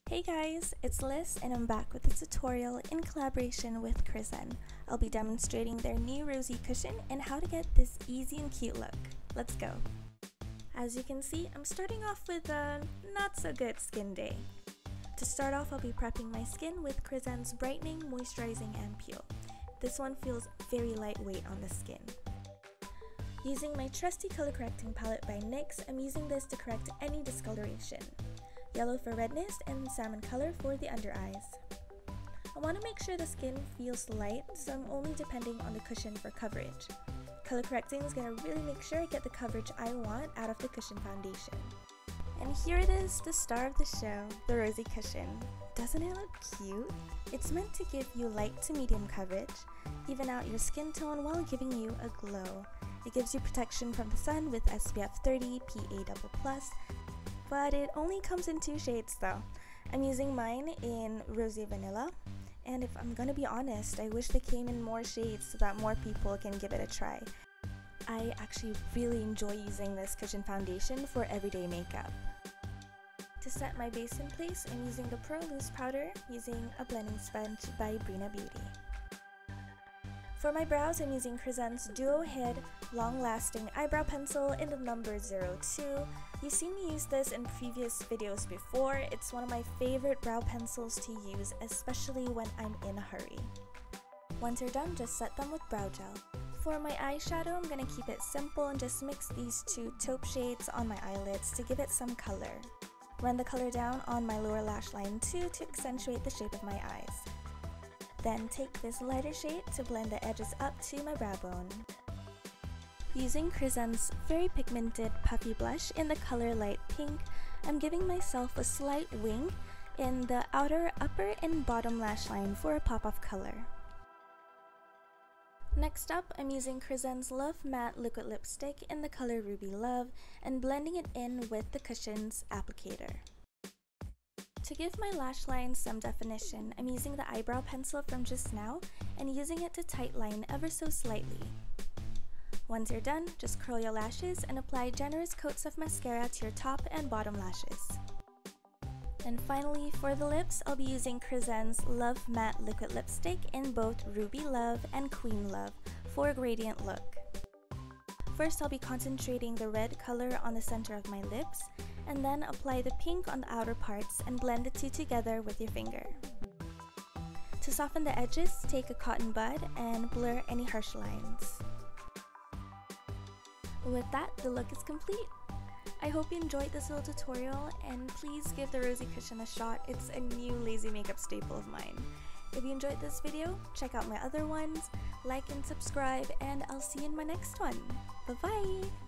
Hey guys, it's Liz and I'm back with a tutorial in collaboration with Chriszen. I'll be demonstrating their new rosy cushion and how to get this easy and cute look. Let's go! As you can see, I'm starting off with a not so good skin day. To start off, I'll be prepping my skin with Chriszen's Brightening, Moisturizing Ampoule. This one feels very lightweight on the skin. Using my trusty color correcting palette by NYX, I'm using this to correct any discoloration. Yellow for redness and salmon color for the under eyes. I want to make sure the skin feels light, so I'm only depending on the cushion for coverage. Color correcting is going to really make sure I get the coverage I want out of the cushion foundation. And here it is, the star of the show, the rosy cushion. Doesn't it look cute? It's meant to give you light to medium coverage, even out your skin tone while giving you a glow. It gives you protection from the sun with SPF 30, PA++, but it only comes in 2 shades though. I'm using mine in Rosy Vanilla, and if I'm gonna be honest, I wish they came in more shades so that more people can give it a try. I actually really enjoy using this cushion foundation for everyday makeup. To set my base in place, I'm using the Pro Loose Powder using a blending sponge by Brina Beauty. For my brows, I'm using Chriszen's Duo Head Long-Lasting Eyebrow Pencil in the number 02. You've seen me use this in previous videos before. It's one of my favorite brow pencils to use, especially when I'm in a hurry. Once you're done, just set them with brow gel. For my eyeshadow, I'm going to keep it simple and just mix these 2 taupe shades on my eyelids to give it some color. Run the color down on my lower lash line too to accentuate the shape of my eyes. Then take this lighter shade to blend the edges up to my brow bone. Using Chriszen's very pigmented Puffy Blush in the color light pink, I'm giving myself a slight wing in the outer, upper, and bottom lash line for a pop of color. Next up, I'm using Chriszen's Love Matte Liquid Lipstick in the color Ruby Love and blending it in with the cushion's applicator. To give my lash line some definition, I'm using the eyebrow pencil from just now and using it to tightline ever so slightly. Once you're done, just curl your lashes and apply generous coats of mascara to your top and bottom lashes. And finally, for the lips, I'll be using Chriszen's Love Matte Liquid Lipstick in both Ruby Love and Queen Love for a gradient look. First, I'll be concentrating the red color on the center of my lips, and then apply the pink on the outer parts and blend the 2 together with your finger. To soften the edges, take a cotton bud and blur any harsh lines. With that, the look is complete. I hope you enjoyed this little tutorial, and please give the rosy cushion a shot. It's a new lazy makeup staple of mine. If you enjoyed this video, check out my other ones, like and subscribe, and I'll see you in my next one. Bye bye!